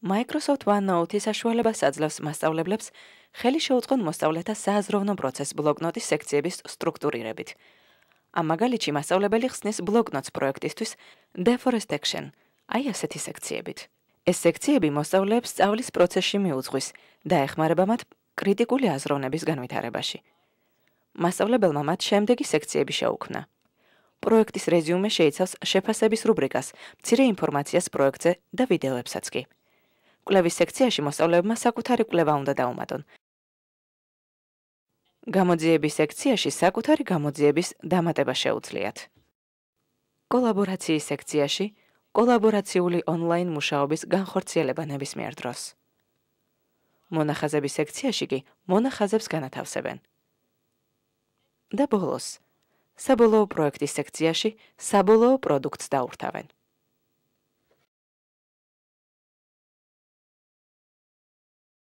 Microsoft OneNote-ის საშუალებას აძლევს მასწავლებლებს ხელი შეუწყონ მოსწავლეთა სააზროვნო პროცესს ბლოკნოტის სექციების სტრუქტურირებით. Ამ მაგალითში მასწავლებელი ხსნის ბლოკნოტს პროექტისთვის Deforestation, აი ასეთი სექციებით. ეს სექციები მოსწავლეებს სწავლის პროცესში მიუძღვის და ეხმარება მათ კრიტიკული აზროვნების განვითარებაში. მასწავლებელმა მათ შემდეგი სექციები შეუქმნა. პროექტის რეზიუმე შეიცავს შეფასების რუბრიკას, მცირე ინფორმაციას პროექტზე და ვიდეოებსაც კი. კვლევის სექციაში მოსწავლეებმა საკუთარი კვლევა უნდა დაუმატონ. გამოძიების სექციაში საკუთარი გამოძიების დამატება შეუძლიათ. კოლაბორაციის სექციაში კოლაბორაციული ონლაინ მუშაობის განხორციელება ნებისმიერ დროს. მონახაზების სექციაში კი მონახაზებს განათავსებენ. და ბოლოს, საბოლოო პროექტის სექციაში საბოლოო პროდუქტს დაურთავენ.